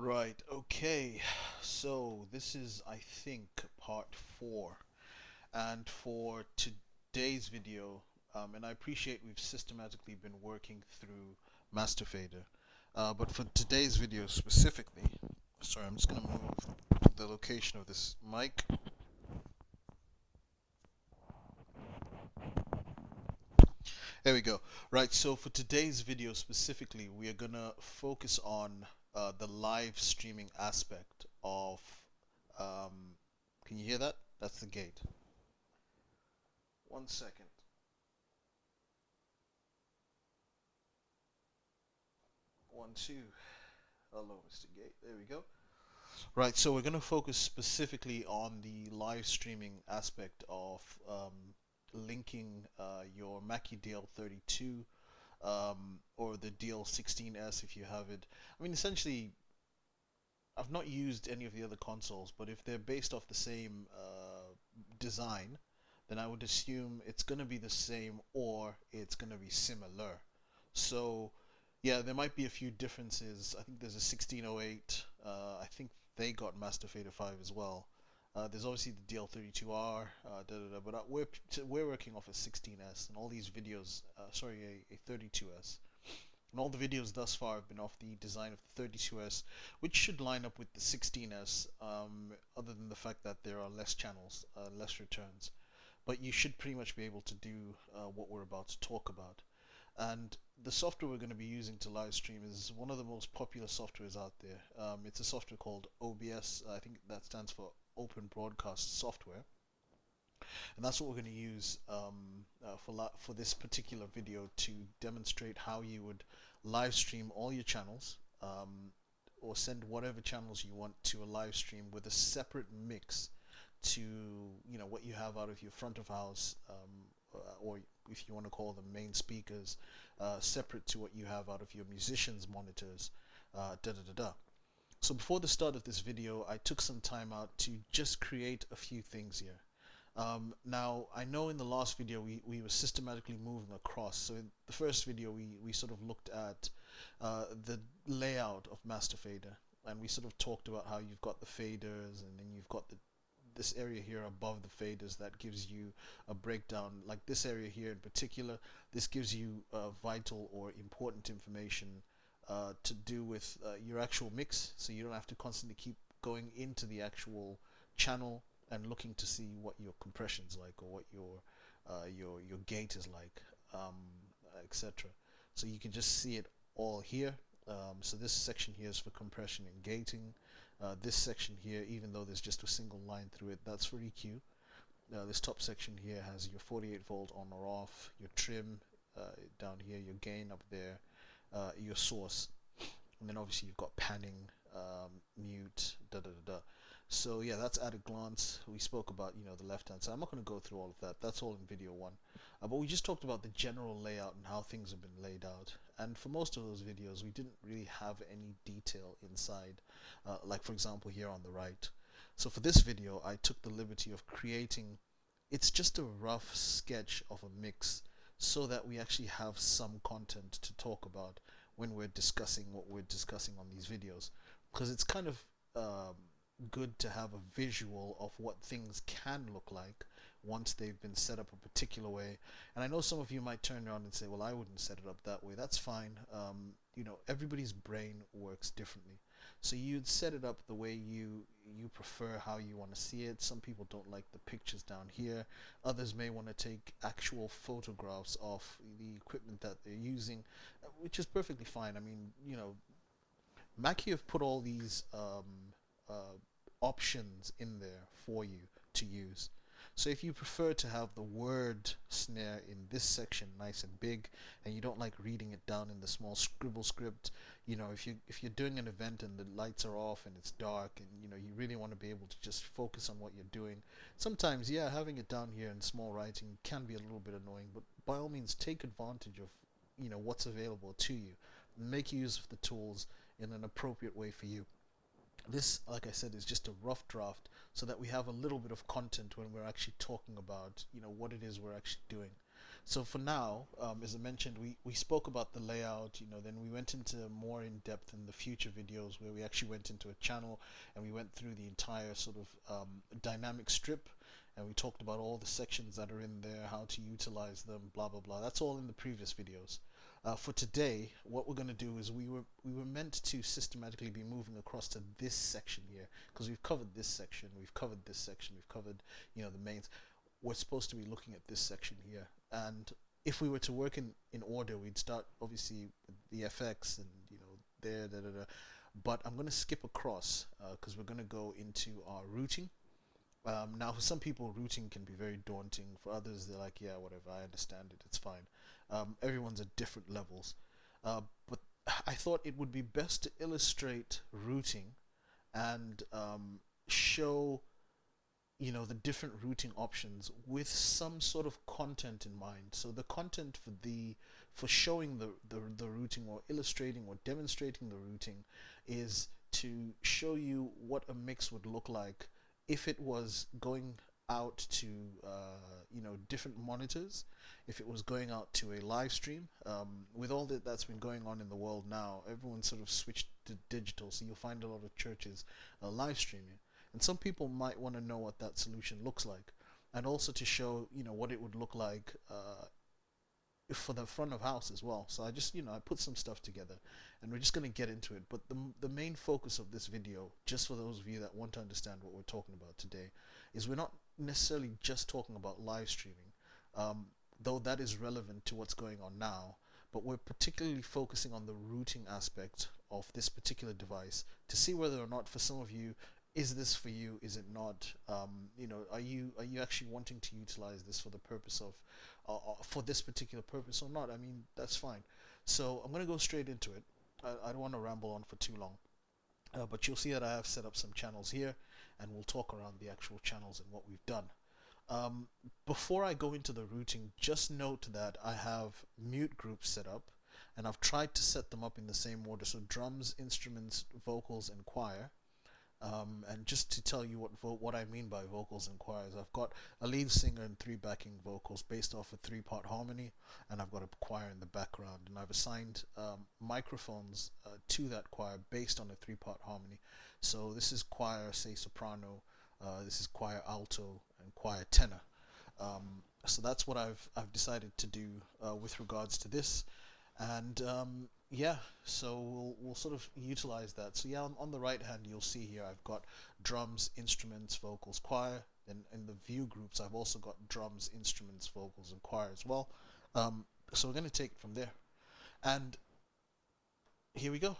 Right, okay. So this is, I think, part four. And for today's video, and I appreciate we've systematically been working through Master Fader. But for today's video specifically, sorry, I'm just going to move the location of this mic. There we go. Right, so for today's video specifically, we are going to focus on the live streaming aspect of. Um, can you hear that? That's the gate. 1 second. One, two. Hello, Mr. Gate. There we go. Right, so we're going to focus specifically on the live streaming aspect of linking your Mackie DL32 or the DL16S if you have it. I mean, essentially, I've not used any of the other consoles, but if they're based off the same design, then I would assume it's going to be the same or it's going to be similar. So, yeah, there might be a few differences. I think there's a 1608. I think they got Master Fader 5 as well. There's obviously the DL32R, but we're working off a 16S, and all these videos, sorry, a 32S. And all the videos thus far have been off the design of the 32S, which should line up with the 16S, other than the fact that there are less channels, less returns. But you should pretty much be able to do what we're about to talk about. And the software we're going to be using to live stream is one of the most popular softwares out there. It's a software called OBS. I think that stands for Open Broadcast Software. And that's what we're going to use for this particular video to demonstrate how you would live stream all your channels, or send whatever channels you want to a live stream with a separate mix to what you have out of your front of house, or if you want to call them main speakers, separate to what you have out of your musicians monitors, da da da da. So before the start of this video, I took some time out to just create a few things here. Now, I know in the last video we were systematically moving across. So in the first video we sort of looked at the layout of Master Fader, and we sort of talked about how you've got the faders, and then you've got this area here above the faders that gives you a breakdown. Like this area here in particular, this gives you vital or important information to do with your actual mix, so you don't have to constantly keep going into the actual channel and looking to see what your compression's like, or what your gate is like, etc. So you can just see it all here. So this section here is for compression and gating. This section here, even though there's just a single line through it, that's for EQ. This top section here has your 48 volt on or off, your trim down here, your gain up there, your source, and then obviously you've got panning, mute, da da da da. So yeah, that's at a glance. We spoke about the left hand side. I'm not going to go through all of that. That's all in video one. But we just talked about the general layout and how things have been laid out. And for most of those videos, we didn't really have any detail inside, like for example here on the right. So for this video, I took the liberty of creating. It's just a rough sketch of a mix, so that we actually have some content to talk about when we're discussing what we're discussing on these videos, because it's kind of good to have a visual of what things can look like once they've been set up a particular way. And I know some of you might turn around and say, well, I wouldn't set it up that way. That's fine. Everybody's brain works differently, so you'd set it up the way you prefer, how you want to see it. Some people don't like the pictures down here. Others may want to take actual photographs of the equipment that they're using, which is perfectly fine. I mean, Mackie have put all these options in there for you to use. So if you prefer to have the word snare in this section nice and big, and you don't like reading it down in the small scribble script, if you're doing an event and the lights are off and it's dark, and you really want to be able to just focus on what you're doing, sometimes having it down here in small writing can be a little bit annoying. But by all means, take advantage of what's available to you, make use of the tools in an appropriate way for you. This, like I said, is just a rough draft, so that we have a little bit of content when we're actually talking about what it is we're actually doing. So for now, as I mentioned, we spoke about the layout, then we went into more in depth in the future videos where we actually went into a channel and we went through the entire sort of dynamic strip, and we talked about all the sections that are in there, how to utilize them, blah blah blah. That's all in the previous videos. For today, what we're going to do is we were meant to systematically be moving across to this section here, because we've covered this section, we've covered this section, we've covered the mains. We're supposed to be looking at this section here, and if we were to work in order, we'd start obviously with the FX and there da, da, da. But I'm going to skip across because we're going to go into our routing. Now for some people routing can be very daunting. For others they're like, yeah, whatever, I understand it, it's fine. Everyone's at different levels, but I thought it would be best to illustrate routing and show the different routing options with some sort of content in mind. So the content for showing the routing, or illustrating or demonstrating the routing, is to show you what a mix would look like if it was going out to different monitors, if it was going out to a live stream. With all that's been going on in the world now, everyone's sort of switched to digital, so you'll find a lot of churches live streaming. And some people might want to know what that solution looks like, and also to show what it would look like for the front of house as well. So I just I put some stuff together, and we're just going to get into it. But the main focus of this video, just for those of you that want to understand what we're talking about today, is we're not necessarily just talking about live streaming, though that is relevant to what's going on now. But we're particularly focusing on the routing aspect of this particular device to see whether or not, for some of you, is this for you, is it not? Are you actually wanting to utilize this for the purpose of for this particular purpose or not? I mean, that's fine. So I'm going to go straight into it. I don't want to ramble on for too long, but you'll see that I have set up some channels here, and we'll talk around the actual channels and what we've done. Before I go into the routing, just note that I have mute groups set up, and I've tried to set them up in the same order. So drums, instruments, vocals, and choir. And just to tell you what I mean by vocals and choirs, I've got a lead singer and 3 backing vocals based off a 3-part harmony, and I've got a choir in the background, and I've assigned microphones to that choir based on a 3-part harmony. So this is choir, say, soprano, this is choir alto, and choir tenor. So that's what I've decided to do with regards to this. And yeah, so we'll sort of utilize that. So yeah, on the right hand you'll see here I've got drums, instruments, vocals, choir. Then in the view groups I've also got drums, instruments, vocals, and choir as well. So we're going to take it from there, and here we go.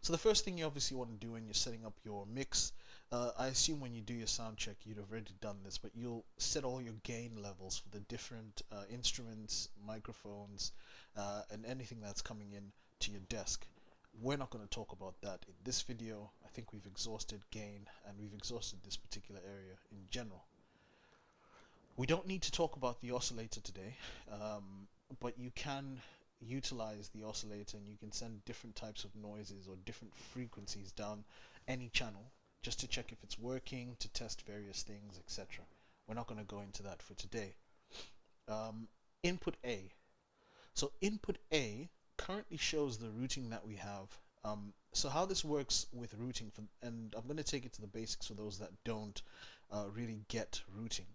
So the first thing you obviously want to do when you're setting up your mix, I assume when you do your sound check you'd have already done this, but you'll set all your gain levels for the different instruments, microphones, and anything that's coming in to your desk. We're not going to talk about that in this video. I think we've exhausted gain, and we've exhausted this particular area in general. We don't need to talk about the oscillator today, but you can utilize the oscillator, and you can send different types of noises or different frequencies down any channel just to check if it's working, to test various things, etc. We're not going to go into that for today. Input A. So input A currently shows the routing that we have. So how this works with routing, and I'm going to take it to the basics for those that don't really get routing.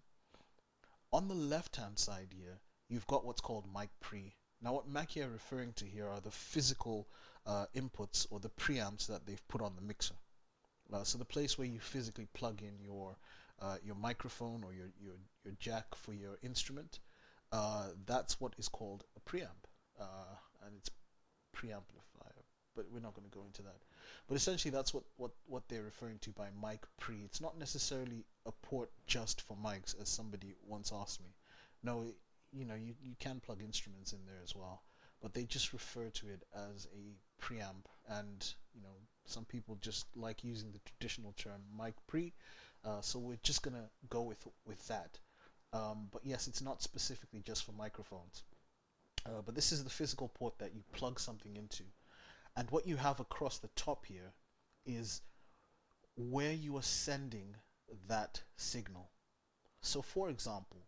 On the left hand side here you've got what's called mic pre. Now what Mackie are referring to here are the physical inputs, or the preamps that they've put on the mixer. So the place where you physically plug in your microphone or your jack for your instrument, that's what is called a preamp, and it's preamplifier, but we're not going to go into that. But essentially that's what they're referring to by mic pre. It's not necessarily a port just for mics, as somebody once asked me. No, you can plug instruments in there as well, but they just refer to it as a preamp, and some people just like using the traditional term mic pre, so we're just gonna go with that. But yes, it's not specifically just for microphones, but this is the physical port that you plug something into, and what you have across the top here is where you are sending that signal. So for example,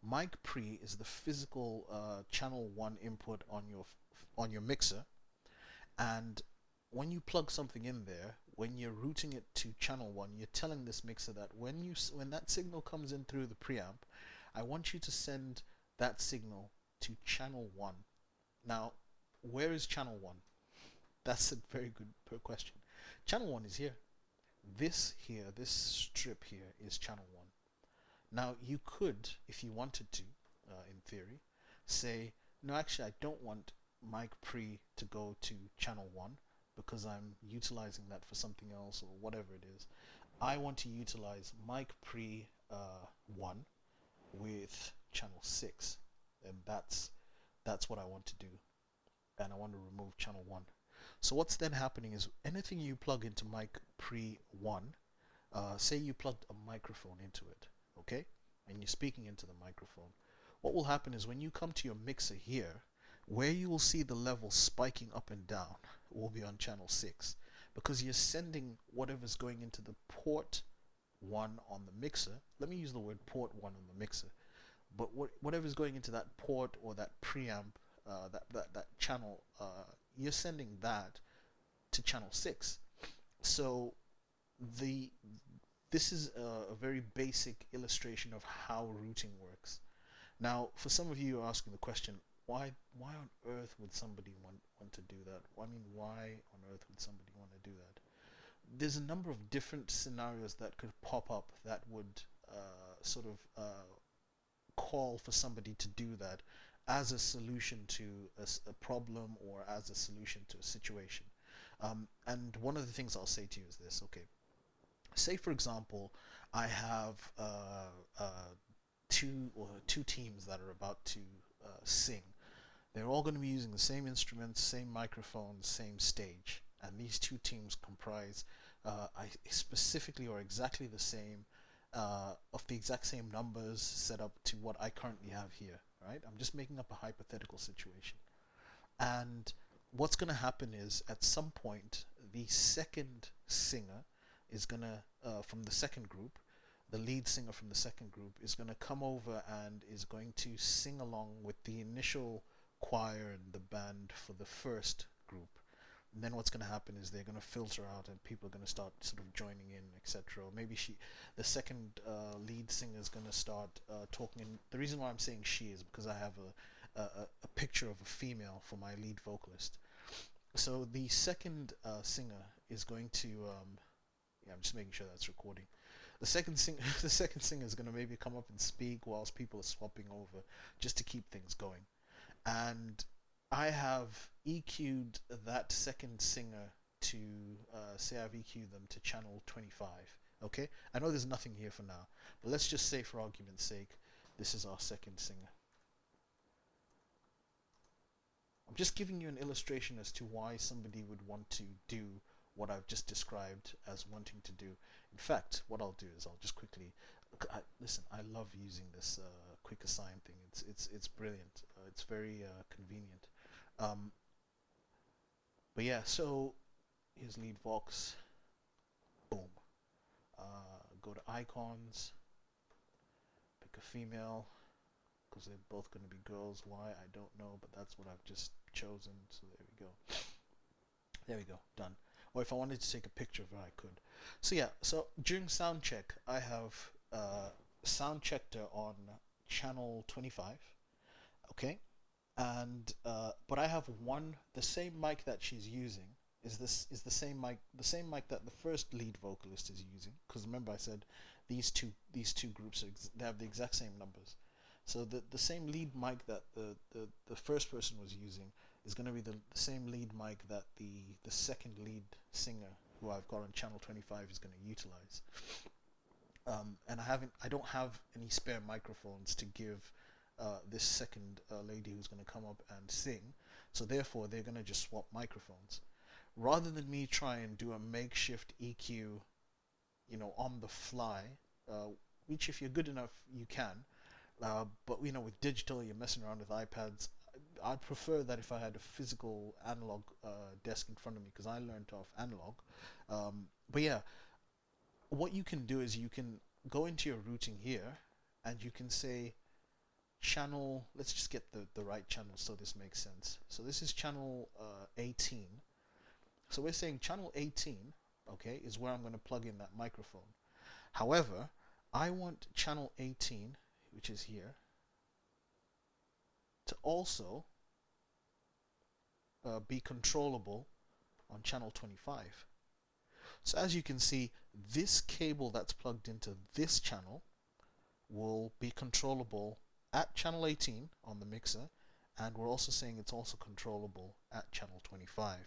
Mic pre is the physical channel 1 input on your mixer, and when you plug something in there, when you're routing it to channel 1, you're telling this mixer that when that signal comes in through the preamp, I want you to send that signal to channel 1. Now, where is channel 1? That's a very good question. Channel 1 is here. This strip here is channel 1. Now, you could, if you wanted to, in theory, say, no, actually, I don't want mic pre to go to channel 1 because I'm utilizing that for something else or whatever it is. I want to utilize mic pre 1 with channel 6, and that's what I want to do, and I want to remove channel 1. So what's then happening is anything you plug into mic pre 1, say you plugged a microphone into it, okay, and you're speaking into the microphone, what will happen is when you come to your mixer here, where you will see the level spiking up and down will be on channel 6, because you're sending whatever's going into the port 1 on the mixer. Let me use the word port 1 on the mixer, but whatever's going into that port or that preamp, that channel, you're sending that to channel 6. So this is a very basic illustration of how routing works. Now, for some of you are asking the question, why on earth would somebody want to do that? I mean, why on earth would somebody want to do that? There's a number of different scenarios that could pop up that would call for somebody to do that as a solution to a problem or as a solution to a situation. And one of the things I'll say to you is this, okay, say for example, I have two teams that are about to sing. They're all going to be using the same instruments, same microphones, same stage, and these two teams comprise specifically or exactly the same of the exact same numbers set up to what I currently have here, right? I'm just making up a hypothetical situation. And what's going to happen is at some point the second singer is going to, from the second group, the lead singer from the second group is going to come over and is going to sing along with the initial choir and the band for the first group. And then what's going to happen is they're going to filter out and people are going to start sort of joining in, etc. Or maybe the second lead singer is going to start talking. And the reason why I'm saying she is because I have a picture of a female for my lead vocalist. So the second singer is going to, yeah, I'm just making sure that's recording. The second singer is going to maybe come up and speak whilst people are swapping over, just to keep things going. And I have EQ'd that second singer to, say I've EQ'd them to channel 25. Okay, I know there's nothing here for now, but let's just say for argument's sake, this is our second singer. I'm just giving you an illustration as to why somebody would want to do what I've just described as wanting to do. In fact, what I'll do is I'll just quickly listen. I love using this quick assign thing. It's brilliant. It's very convenient. But yeah, so here's lead vox. Boom. Go to icons. Pick a female because they're both going to be girls. Why I don't know, but that's what I've just chosen. So there we go. There we go. Done. Or if I wanted to take a picture of her, I could. So yeah, so during sound check, I have sound checked her on channel 25, okay, and but I have the same mic that she's using is the same mic that the first lead vocalist is using, because remember I said these two groups they have the exact same numbers. So the same lead mic that the first person was using is going to be the same lead mic that the second lead singer who I've got on channel 25 is going to utilize. And I don't have any spare microphones to give this second lady who's going to come up and sing, so therefore they're going to just swap microphones. Rather than me try and do a makeshift EQ, on the fly, which if you're good enough you can, but with digital you're messing around with iPads. I'd prefer that if I had a physical analog desk in front of me, because I learned off analog. But yeah, what you can do is you can go into your routing here and you can say channel, let's just get the right channel so this makes sense. So this is channel 18. So we're saying channel 18, okay, is where I'm going to plug in that microphone. However, I want channel 18, which is here, to also be controllable on channel 25. So as you can see, this cable that's plugged into this channel will be controllable at channel 18 on the mixer, and we're also saying it's also controllable at channel 25.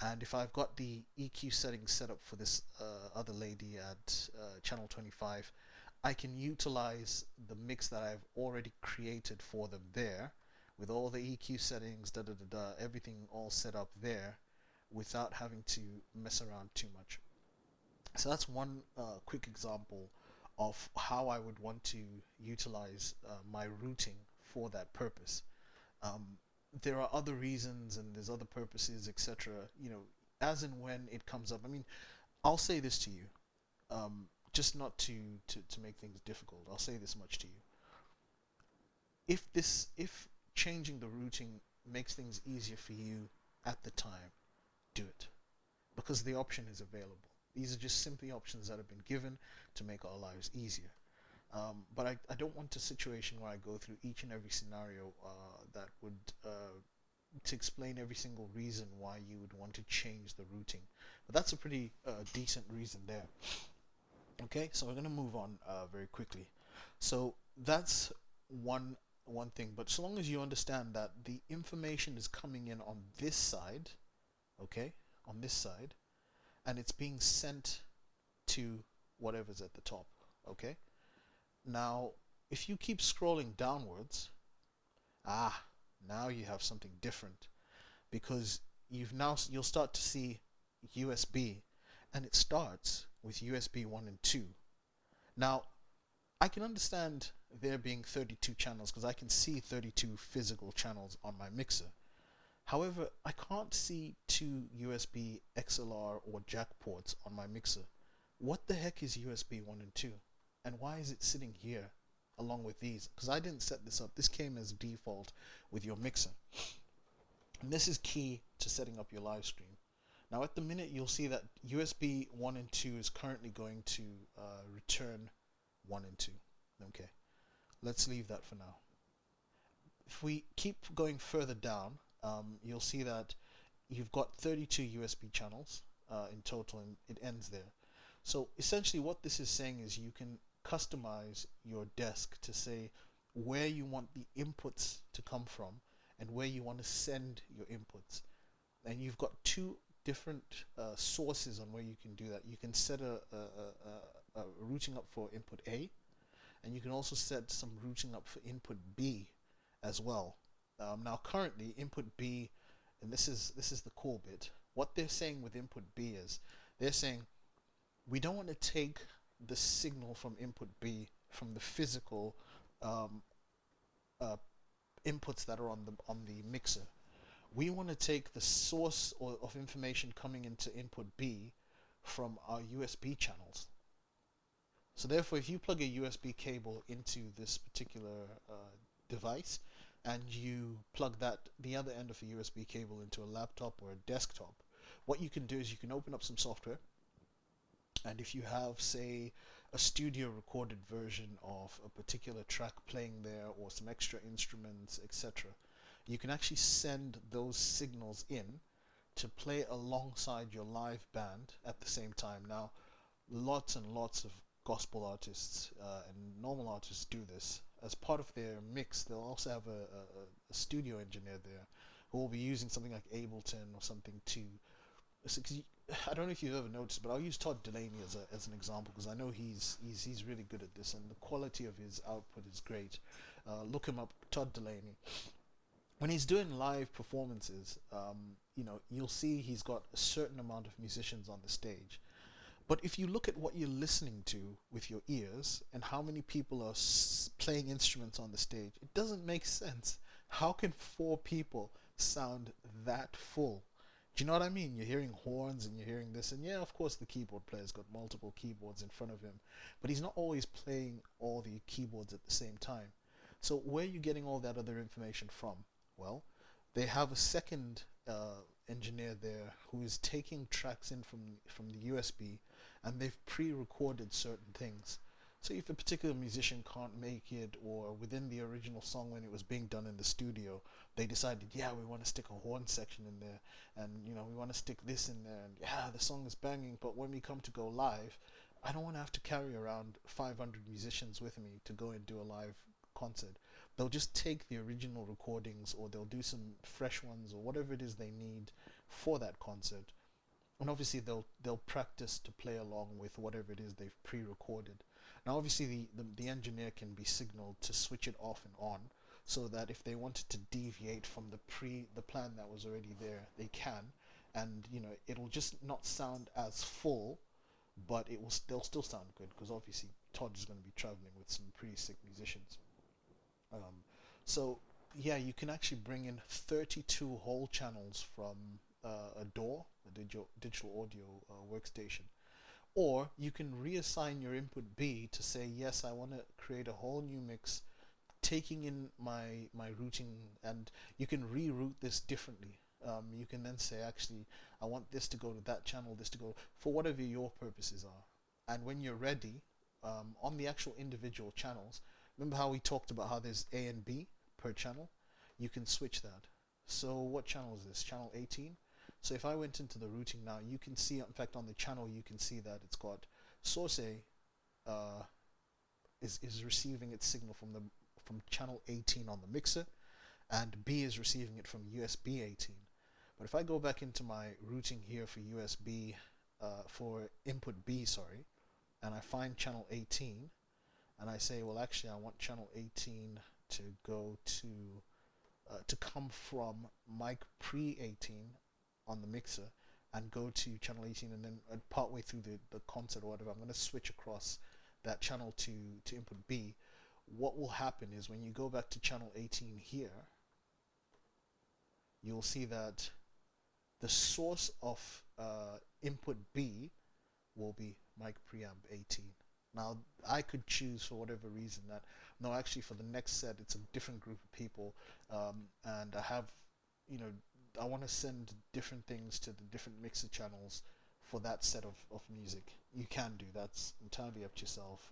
And if I've got the EQ settings set up for this other lady at channel 25, I can utilize the mix that I've already created for them there, with all the EQ settings, everything all set up there, without having to mess around too much. So that's one quick example of how I would want to utilize my routing for that purpose. Um, there are other reasons and there's other purposes, etc. You know, as and when it comes up. I mean, I'll say this to you, just not to make things difficult. I'll say this much to you: if changing the routing makes things easier for you at the time, do it, because the option is available. These are just simply options that have been given to make our lives easier. But I don't want a situation where I go through each and every scenario that would to explain every single reason why you would want to change the routing. But that's a pretty decent reason there. Okay, so we're going to move on very quickly. So that's one thing. But so long as you understand that the information is coming in on this side, okay, on this side, and it's being sent to whatever's at the top, okay? Now, if you keep scrolling downwards, now you have something different, because you'll start to see USB, and it starts with USB 1 and 2. Now, I can understand there being 32 channels because I can see 32 physical channels on my mixer. However, I can't see two USB XLR or jack ports on my mixer. What the heck is USB 1 and 2? And why is it sitting here along with these? Because I didn't set this up. This came as default with your mixer. And this is key to setting up your live stream. Now at the minute you'll see that USB 1 and 2 is currently going to return 1 and 2. Okay, let's leave that for now. If we keep going further down, you'll see that you've got 32 USB channels in total, and it ends there. So essentially what this is saying is you can customize your desk to say where you want the inputs to come from and where you want to send your inputs. And you've got two different sources on where you can do that. You can set a routing up for input A, and you can also set some routing up for input B as well. Now currently input B, and this is the cool bit, what they're saying with input B is they're saying we don't want to take the signal from input B from the physical inputs that are on the mixer. We want to take the source of information coming into input B from our USB channels. So therefore, if you plug a USB cable into this particular device, and you plug the other end of a USB cable into a laptop or a desktop, what you can do is you can open up some software, and if you have, say, a studio recorded version of a particular track playing there, or some extra instruments, etc., you can actually send those signals in to play alongside your live band at the same time. Now, lots and lots of gospel artists and normal artists do this. As part of their mix, they'll also have a studio engineer there who will be using something like Ableton or something to... I don't know if you've ever noticed, but I'll use Todd Delaney as an example, because I know he's really good at this, and the quality of his output is great. Look him up, Todd Delaney. When he's doing live performances, you'll see he's got a certain amount of musicians on the stage. But if you look at what you're listening to with your ears and how many people are playing instruments on the stage, it doesn't make sense. How can 4 people sound that full? Do you know what I mean? You're hearing horns and you're hearing this, and yeah, of course the keyboard player's got multiple keyboards in front of him, but he's not always playing all the keyboards at the same time. So where are you getting all that other information from? Well, they have a second engineer there who is taking tracks in from the USB, and they've pre-recorded certain things. So if a particular musician can't make it, or within the original song when it was being done in the studio, they decided, yeah, we want to stick a horn section in there, and we want to stick this in there, and yeah, the song is banging, but when we come to go live, I don't want to have to carry around 500 musicians with me to go and do a live concert. They'll just take the original recordings, or they'll do some fresh ones, or whatever it is they need for that concert, and obviously they'll practice to play along with whatever it is they've pre-recorded. Now obviously the engineer can be signaled to switch it off and on, so that if they wanted to deviate from the plan that was already there, they can, and it'll just not sound as full, but they'll still sound good, because obviously Todd is going to be traveling with some pretty sick musicians. um, so yeah, you can actually bring in 32 whole channels from a DAW, a digital audio workstation, or you can reassign your input B to say, yes, I want to create a whole new mix, taking in my routing, and you can reroute this differently. You can then say, actually, I want this to go to that channel, this to go for whatever your purposes are. And when you're ready, on the actual individual channels, remember how we talked about how there's A and B per channel? You can switch that. So what channel is this? Channel 18? So if I went into the routing now, you can see, in fact, on the channel, you can see that it's got source A uh, is receiving its signal from channel 18 on the mixer, and B is receiving it from USB 18. But if I go back into my routing here for USB, for input B, sorry, and I find channel 18, and I say, well, actually, I want channel 18 to go to come from mic pre 18 on the mixer and go to channel 18, and then partway through the concert or whatever, I'm going to switch across that channel to input B. What will happen is when you go back to channel 18 here, you'll see that the source of input B will be mic preamp 18. Now I could choose for whatever reason that, no, actually for the next set it's a different group of people, and I have, I want to send different things to the different mixer channels for that set of music. You can do, that's entirely up to yourself.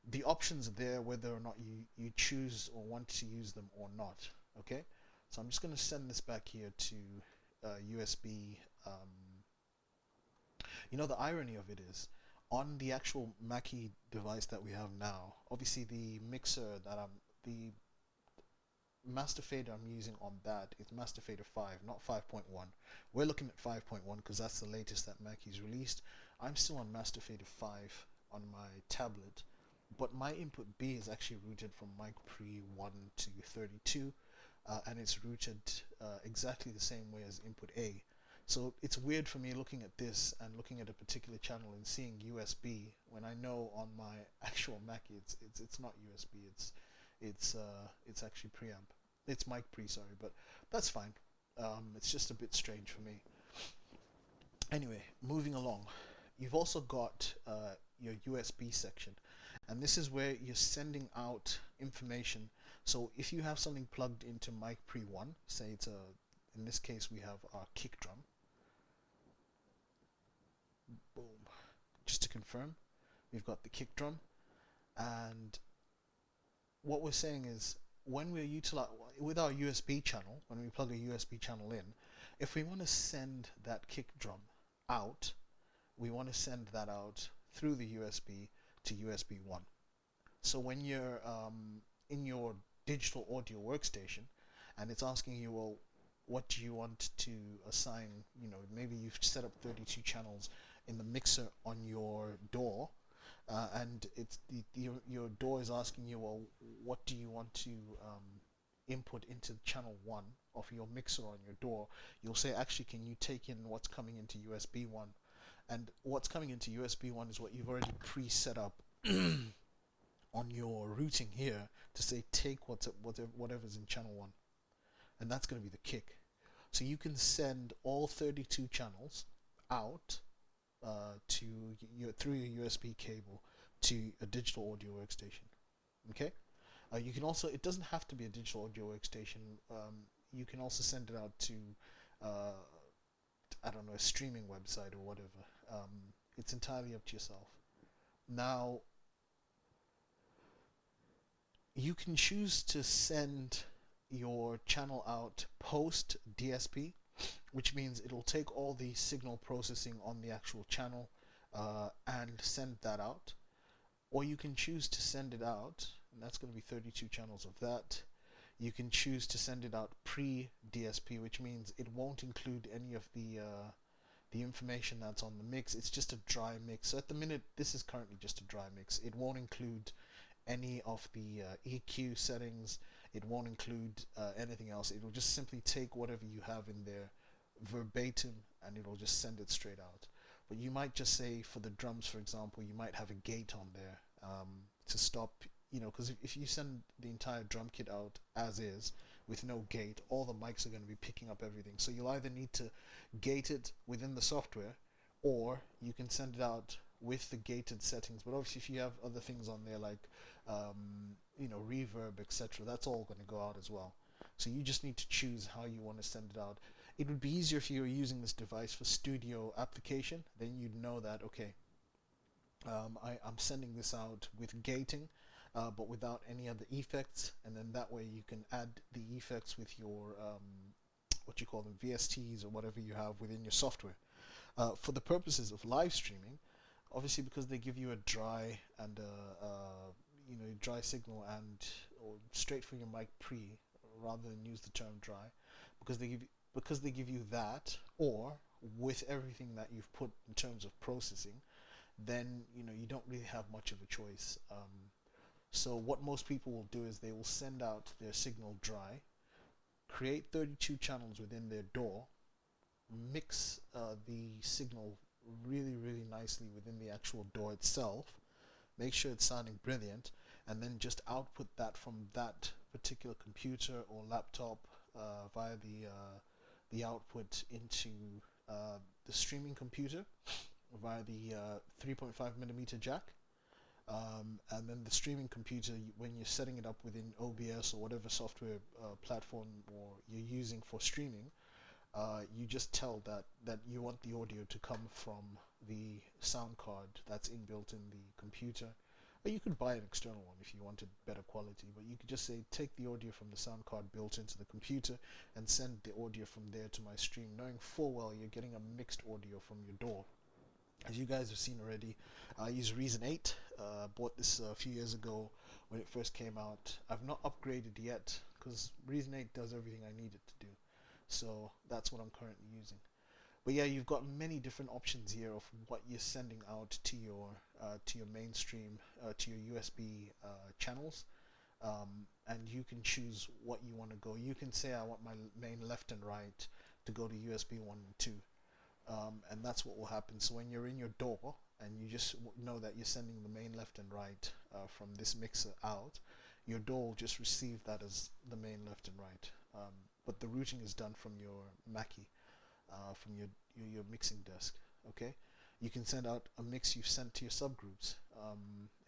The options are there whether or not you choose or want to use them or not. Okay, so I'm just going to send this back here to USB. The irony of it is, on the actual Mackie device that we have now, obviously the mixer the master fader I'm using on that is master fader 5, not 5.1. We're looking at 5.1 because that's the latest that Mackie's released. I'm still on master fader 5 on my tablet, but my input B is actually routed from mic pre 1 to 32, and it's routed exactly the same way as input A. So it's weird for me looking at this and looking at a particular channel and seeing USB when I know on my actual Mackie it's not USB, it's actually preamp. It's mic pre, sorry, but that's fine. It's just a bit strange for me. Anyway, moving along, you've also got your USB section, and this is where you're sending out information. So if you have something plugged into mic pre 1, say it's in this case we have our kick drum. Boom. Just to confirm, we've got the kick drum, and what we're saying is, when we're with our USB channel, when we plug a USB channel in, if we want to send that kick drum out, we want to send that out through the USB to USB 1. So when you're in your digital audio workstation and it's asking you, well, what do you want to assign? Maybe you've set up 32 channels in the mixer on your DAW, and your DAW is asking you, well, what do you want to input into channel 1 of your mixer on your DAW? You'll say, actually, can you take in what's coming into USB 1? And what's coming into USB 1 is what you've already pre-set up on your routing here to say, take whatever's in channel 1, and that's going to be the kick. So you can send all 32 channels out through your USB cable to a digital audio workstation. Okay, You can also, it doesn't have to be a digital audio workstation. You can also send it out to, uh, I don't know, a streaming website or whatever. It's entirely up to yourself. Now, you can choose to send your channel out post DSP, which means it'll take all the signal processing on the actual channel and send that out. Or you can choose to send it out, and that's going to be 32 channels of that. You can choose to send it out pre-DSP, which means it won't include any of the information that's on the mix. It's just a dry mix. So at the minute, this is currently just a dry mix. It won't include any of the EQ settings. It won't include anything else. It will just simply take whatever you have in there verbatim, and it will just send it straight out. But you might just say, for the drums, for example, you might have a gate on there to stop, because if you send the entire drum kit out as is with no gate, all the mics are going to be picking up everything. So you'll either need to gate it within the software, or you can send it out with the gated settings. But obviously, if you have other things on there like reverb, etc., that's all going to go out as well. So you just need to choose how you want to send it out. It would be easier if you were using this device for studio application. Then you'd know that, okay, I'm sending this out with gating, but without any other effects, and then that way you can add the effects with your what you call them, VSTs or whatever you have within your software. For the purposes of live streaming, obviously, because they give you a dry and dry signal and or straight from your mic pre, rather than use the term dry, because they give you that, or with everything that you've put in terms of processing, then you don't really have much of a choice. So what most people will do is they will send out their signal dry, create 32 channels within their DAW, mix the signal really, really nicely within the actual DAW itself, make sure it's sounding brilliant, and then just output that from that particular computer or laptop via the output into the streaming computer via the 3.5mm jack. And then the streaming computer, when you're setting it up within OBS or whatever software platform or you're using for streaming, you just tell that you want the audio to come from the sound card that's inbuilt in the computer. Or you could buy an external one if you wanted better quality, but you could just say, take the audio from the sound card built into the computer and send the audio from there to my stream, knowing full well you're getting a mixed audio from your DAW. As you guys have seen already, I use Reason 8. Bought this a few years ago when it first came out. I've not upgraded yet because Reason 8 does everything I need it to do. So that's what I'm currently using. But yeah, you've got many different options here of what you're sending out to your mainstream, to your USB channels, and you can choose what you want to go. You can say, I want my main left and right to go to USB 1 and 2. And that's what will happen. So when you're in your DAW and you just know that you're sending the main left and right from this mixer out, your DAW will just receive that as the main left and right. But the routing is done from your Mackie, from your mixing desk. Okay, you can send out a mix you've sent to your subgroups,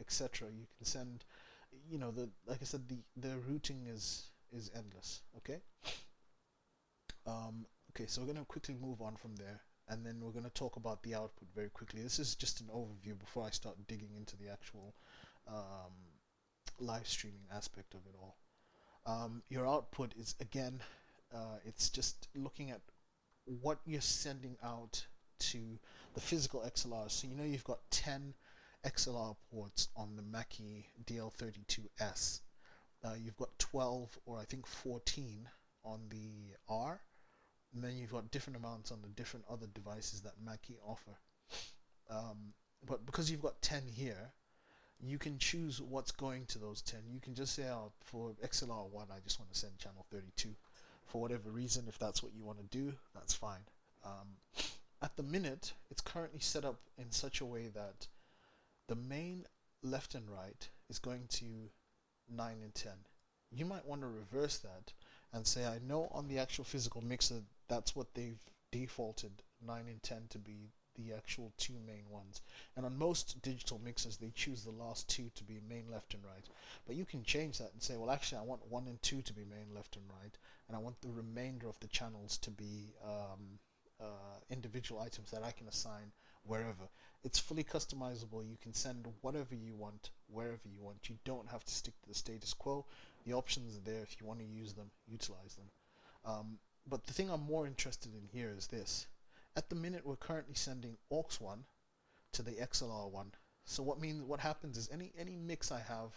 etc. You can send, like I said, the routing is endless. Okay. Okay, so we're going to quickly move on from there, and then we're going to talk about the output very quickly. This is just an overview before I start digging into the actual live streaming aspect of it all. Your output is, again, it's just looking at what you're sending out to the physical XLR. So you've got 10 XLR ports on the Mackie DL32S. You've got 12 or I think 14 on the R, and then you've got different amounts on the different other devices that Mackie offer. But because you've got 10 here, you can choose what's going to those 10. You can just say, for XLR1, I just want to send channel 32. For whatever reason, if that's what you want to do, that's fine. At the minute, it's currently set up in such a way that the main left and right is going to 9 and 10. You might want to reverse that and say, I know on the actual physical mixer, that's what they've defaulted 9 and 10 to be the actual two main ones. And on most digital mixers, they choose the last two to be main, left, and right. But you can change that and say, well, actually, I want 1 and 2 to be main, left, and right, and I want the remainder of the channels to be individual items that I can assign wherever. It's fully customizable. You can send whatever you want, wherever you want. You don't have to stick to the status quo. The options are there. If you want to use them, utilize them. But the thing I'm more interested in here is this. At the minute, we're currently sending aux1 to the XLR1. So what happens is any mix I have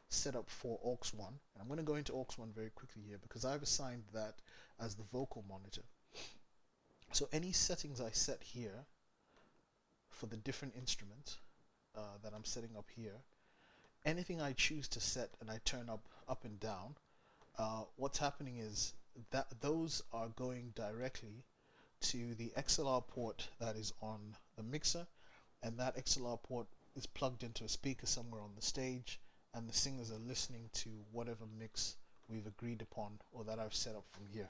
set up for aux1, and I'm going to go into aux1 very quickly here because I've assigned that as the vocal monitor. So any settings I set here for the different instruments that I'm setting up here, anything I choose to set and I turn up and down, what's happening is that those are going directly to the XLR port that is on the mixer, and that XLR port is plugged into a speaker somewhere on the stage, and the singers are listening to whatever mix we've agreed upon or that I've set up from here.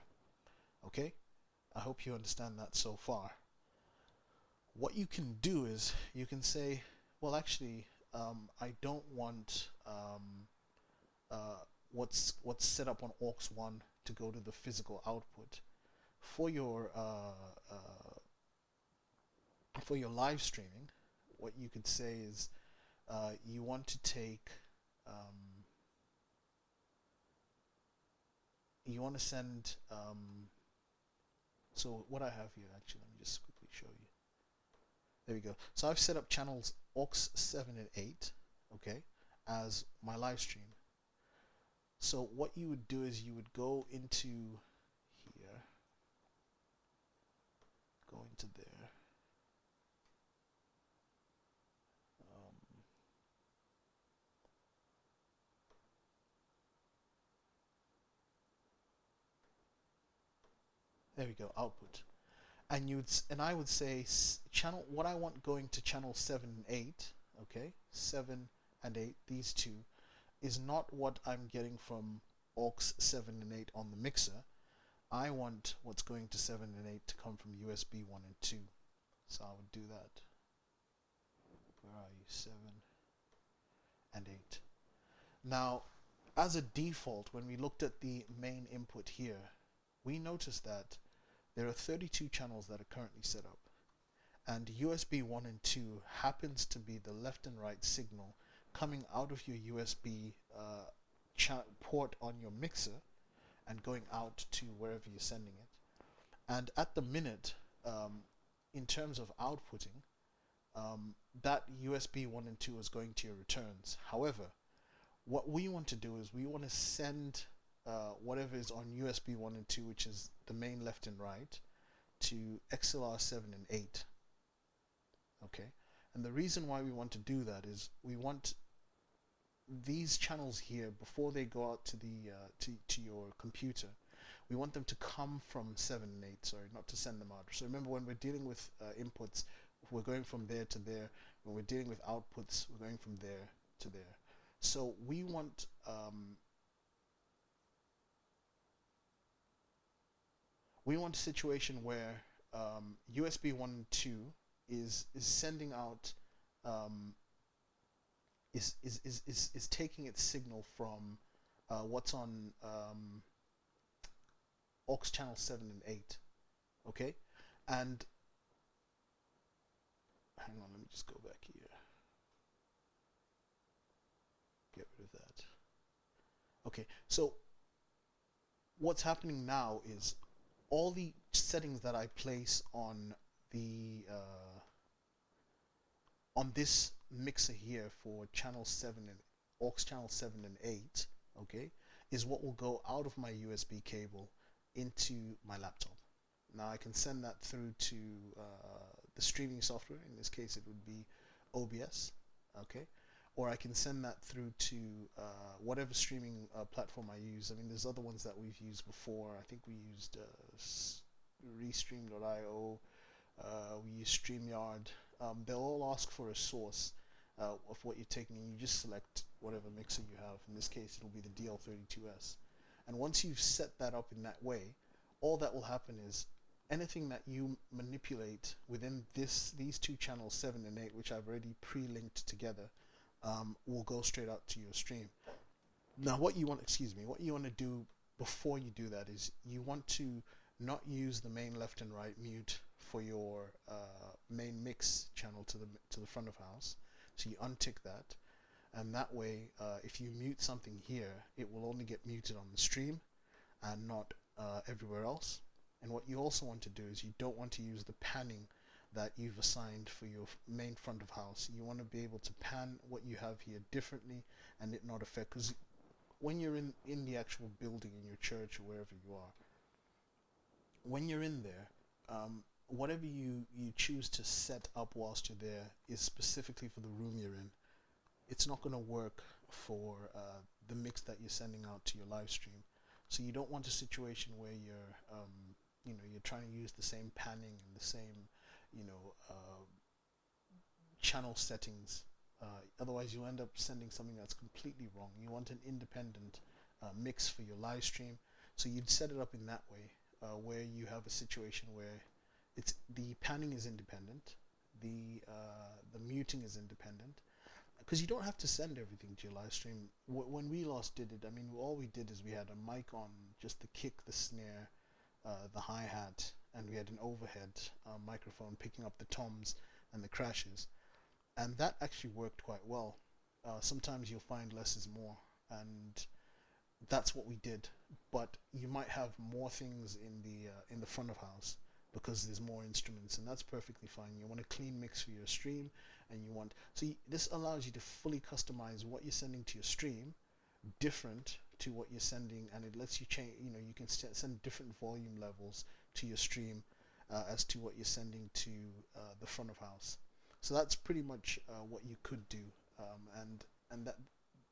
Okay? I hope you understand that so far. What you can do is you can say, well, actually, I don't want what's set up on aux1 to go to the physical output. For your live streaming, what you could say is you want to take you want to send so what I have here, actually, let me just quickly show you. There we go. So I've set up channels aux7 and 8, okay, as my live stream. So what you would do is you would go into here, go into there. There we go, output. And I would say channel, what I want going to channel 7 and 8, okay, 7 and 8, these two, is not what I'm getting from aux 7 and 8 on the mixer. I want what's going to 7 and 8 to come from USB 1 and 2. So I would do that. Where are you? 7 and 8. Now, as a default, when we looked at the main input here, we noticed that there are 32 channels that are currently set up, and USB 1 and 2 happens to be the left and right signal coming out of your USB port on your mixer and going out to wherever you're sending it. And at the minute, in terms of outputting, that USB 1 and 2 is going to your returns. However, what we want to do is we want to send whatever is on USB 1 and 2, which is the main left and right, to XLR 7 and 8. Okay, and the reason why we want to do that is we want these channels here, before they go out to the to your computer, we want them to come from 7 and 8, sorry, not to send them out. So remember, when we're dealing with inputs, we're going from there to there. When we're dealing with outputs, we're going from there to there. So we want a situation where USB 1 and 2 is sending out is taking its signal from what's on aux channel 7 and 8, okay? And hang on, let me just go back here. Get rid of that. Okay, so what's happening now is all the settings that I place on the on this mixer here for channel 7 and aux channel 7 and 8, okay, is what will go out of my USB cable into my laptop. Now I can send that through to the streaming software. In this case, it would be OBS, okay, or I can send that through to whatever streaming platform I use. I mean, there's other ones that we've used before. I think we used Restream.io, we use StreamYard. They'll all ask for a source of what you're taking, and you just select whatever mixer you have. In this case, it'll be the DL32S. And once you've set that up in that way, all that will happen is anything that you manipulate within these two channels 7 and 8, which I've already pre-linked together, will go straight out to your stream. Now what you want to do before you do that is you want to not use the main left and right mute for your main mix channel to the front of house. So you untick that, and that way if you mute something here, it will only get muted on the stream and not everywhere else. And what you also want to do is you don't want to use the panning that you've assigned for your main front of house. You want to be able to pan what you have here differently and it not affect, because when you're in the actual building, in your church or wherever you are, when you're in there, whatever you choose to set up whilst you're there is specifically for the room you're in. It's not going to work for the mix that you're sending out to your live stream. So you don't want a situation where you're trying to use the same panning and the same channel settings. Otherwise, you end up sending something that's completely wrong. You want an independent mix for your live stream, so you'd set it up in that way, where you have a situation where the panning is independent, the muting is independent, because you don't have to send everything to your live stream. When we last did it, I mean, all we did is we had a mic on just the kick, the snare, the hi-hat, and we had an overhead microphone picking up the toms and the crashes, and that actually worked quite well. Sometimes you'll find less is more, and that's what we did. But you might have more things in the front of house because there's more instruments, and that's perfectly fine. You want a clean mix for your stream, and this allows you to fully customize what you're sending to your stream, different to what you're sending, and it lets you change. You can send different volume levels to your stream as to what you're sending to the front of house. So that's pretty much what you could do, and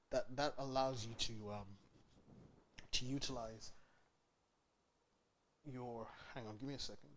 that allows you to utilize your. Hang on, give me a second.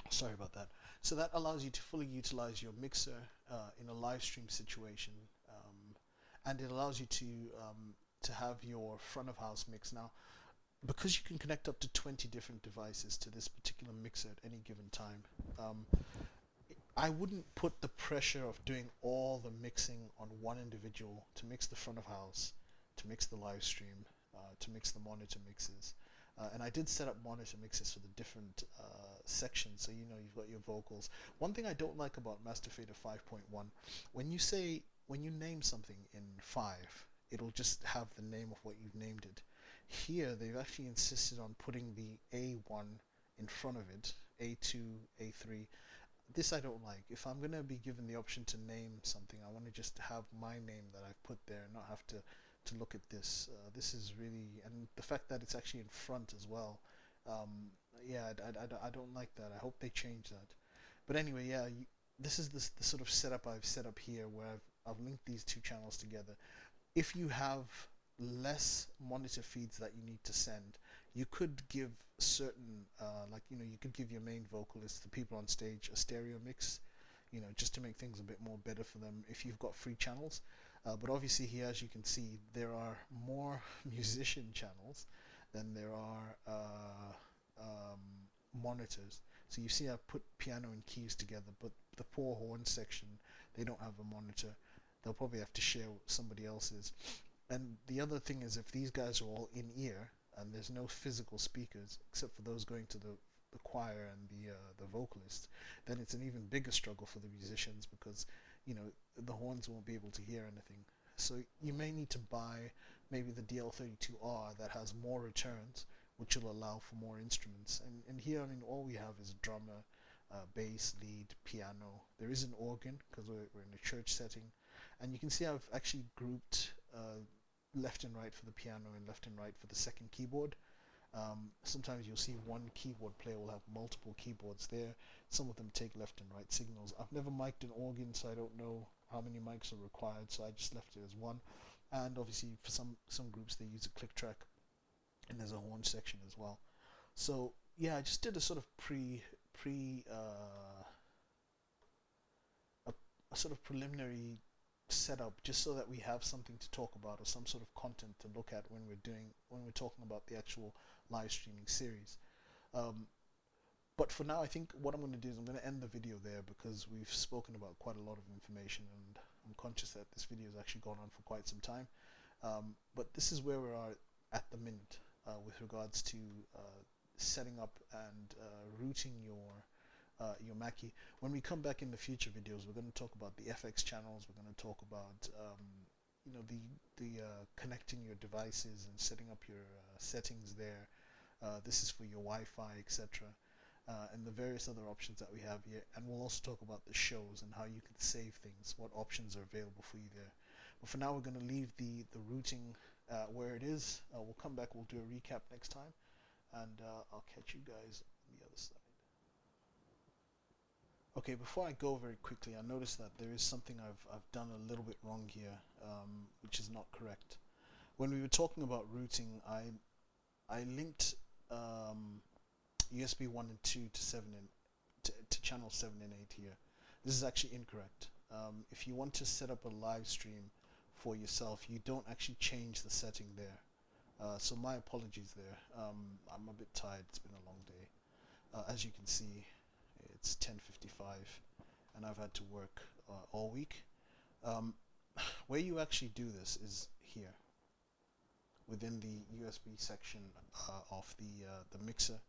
Sorry about that. So that allows you to fully utilize your mixer in a live stream situation, and it allows you to have your front of house mix. Now, because you can connect up to 20 different devices to this particular mixer at any given time, I wouldn't put the pressure of doing all the mixing on one individual to mix the front of house, to mix the live stream, to mix the monitor mixes. And I did set up monitor mixes for the different sections, so you've got your vocals. One thing I don't like about Master Fader 5.1, when you name something in 5, it'll just have the name of what you've named it. Here, they've actually insisted on putting the A1 in front of it, A2, A3. This I don't like. If I'm gonna be given the option to name something, I want to just have my name that I've put there and not have to look at this. This is really, and the fact that it's actually in front as well. Yeah, I don't like that. I hope they change that. But anyway, yeah, this is the sort of setup I've set up here, where I've linked these two channels together. If you have less monitor feeds that you need to send, you could give certain, you could give your main vocalists, the people on stage, a stereo mix, just to make things a bit more better for them if you've got free channels. But obviously here, as you can see, there are more musician channels than there are monitors. So you see I've put piano and keys together, but the poor horn section, they don't have a monitor. They'll probably have to share somebody else's. And the other thing is, if these guys are all in ear and there's no physical speakers except for those going to the choir and the vocalist, then it's an even bigger struggle for the musicians, because the horns won't be able to hear anything. So you may need to buy maybe the DL32R that has more returns, which will allow for more instruments. And here, I mean, all we have is drummer, bass, lead, piano. There is an organ because we're in a church setting, and you can see I've actually grouped left and right for the piano and left and right for the second keyboard. Sometimes you'll see one keyboard player will have multiple keyboards there. Some of them take left and right signals. I've never mic'd an organ, so I don't know how many mics are required, so I just left it as one. And obviously for some groups they use a click track, and there's a horn section as well. So yeah, I just did a sort of a sort of preliminary setup, just so that we have something to talk about or some sort of content to look at when we're talking about the actual live streaming series. Um, but for now, I think what I'm going to do is I'm going to end the video there, because we've spoken about quite a lot of information, and I'm conscious that this video has actually gone on for quite some time. But this is where we are at the minute with regards to setting up and routing your Mackie. When we come back in the future videos, we're going to talk about the FX channels. We're going to talk about the connecting your devices and setting up your settings there. This is for your Wi-Fi, etc. And the various other options that we have here. And we'll also talk about the shows and how you can save things, what options are available for you there. But for now, we're going to leave the routing where it is. We'll come back, we'll do a recap next time, and I'll catch you guys on the other side. Okay, before I go very quickly, I noticed that there is something I've done a little bit wrong here, which is not correct. When we were talking about routing, I linked USB 1 and 2 to 7 and to channel 7 and 8 here. This is actually incorrect. If you want to set up a live stream for yourself, you don't actually change the setting there. So my apologies there. I'm a bit tired. It's been a long day. As you can see, it's 10:55 and I've had to work all week. Where you actually do this is here within the USB section of the mixer,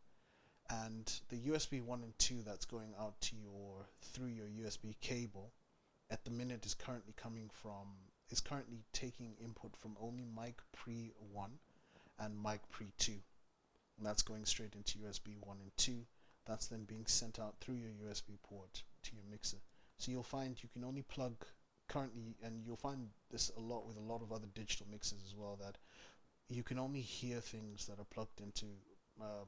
and the USB 1 and 2 that's going out to through your USB cable at the minute is currently taking input from only mic pre 1 and mic pre 2, and that's going straight into USB 1 and 2. That's then being sent out through your USB port to your mixer. So you'll find you can only plug currently, and you'll find this a lot with a lot of other digital mixers as well, that you can only hear things that are plugged into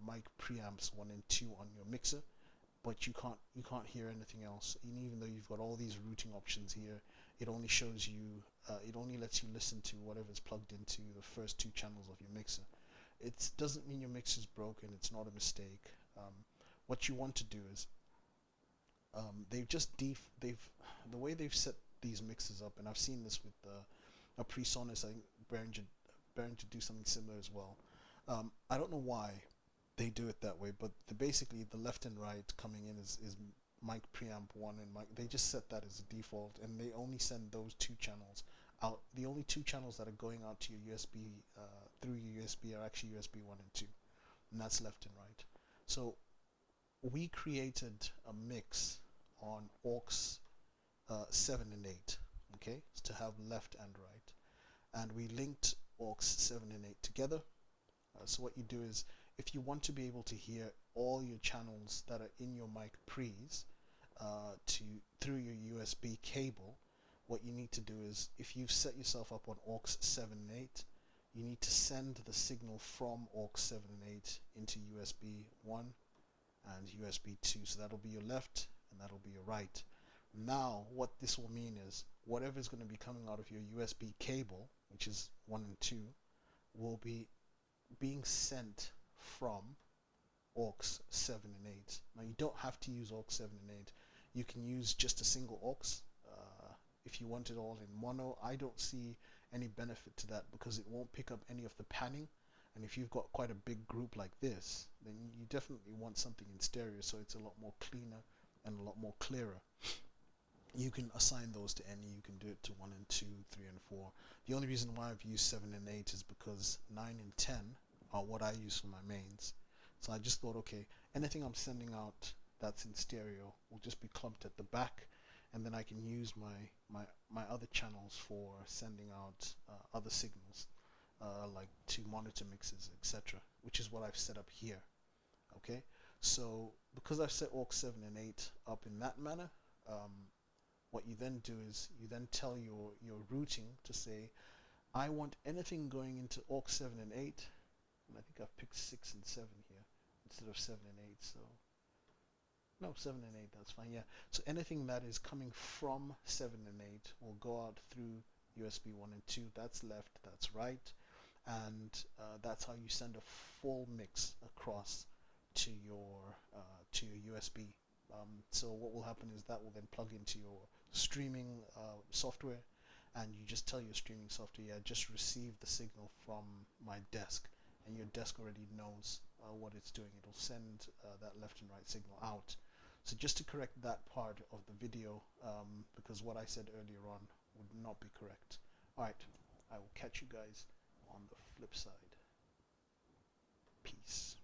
mic preamps 1 and 2 on your mixer, but you can't hear anything else. And even though you've got all these routing options here, it only shows you, it only lets you listen to whatever's plugged into the first 2 channels of your mixer. It doesn't mean your mixer's broken. It's not a mistake. What you want to do is the way they've set these mixers up, and I've seen this with a PreSonus. I think Behringer do something similar as well. I don't know why they do it that way, but basically the left and right coming in is mic preamp 1 and mic. They just set that as a default, and they only send those 2 channels out. The only 2 channels that are going out to your USB through your USB are actually USB 1 and 2, and that's left and right. So we created a mix on aux 7 and 8, okay, to have left and right, and we linked aux 7 and 8 together. So what you do is, if you want to be able to hear all your channels that are in your mic pre's through your USB cable, what you need to do is, if you've set yourself up on aux 7 and 8, you need to send the signal from aux 7 and 8 into USB 1 and USB 2. So that'll be your left and that'll be your right. Now what this will mean is, whatever is going to be coming out of your USB cable, which is 1 and 2, will be being sent from aux 7 and 8. Now you don't have to use aux 7 and 8. You can use just a single aux if you want it all in mono. I don't see any benefit to that, because it won't pick up any of the panning, and if you've got quite a big group like this, then you definitely want something in stereo, so it's a lot more cleaner and a lot more clearer. You can assign those to any. You can do it to 1 and 2, 3 and 4. The only reason why I've used 7 and 8 is because 9 and 10 are what I use for my mains. So I just thought, okay, anything I'm sending out that's in stereo will just be clumped at the back, and then I can use my other channels for sending out other signals, like to monitor mixes, etc., which is what I've set up here. Okay, so because I've set aux 7 and 8 up in that manner, what you then do is you then tell your routing to say, I want anything going into aux 7 and 8 and I think I've picked 6 and 7 here instead of 7 and 8. So no, 7 and 8, that's fine. Yeah, so anything that is coming from 7 and 8 will go out through USB 1 and 2. That's left, that's right, and that's how you send a full mix across to your USB. So what will happen is that will then plug into your streaming software, and you just tell your streaming software, yeah, just receive the signal from my desk, and your desk already knows what it's doing. It'll send that left and right signal out. So just to correct that part of the video, because what I said earlier on would not be correct. Alright, I will catch you guys on the flip side. Peace.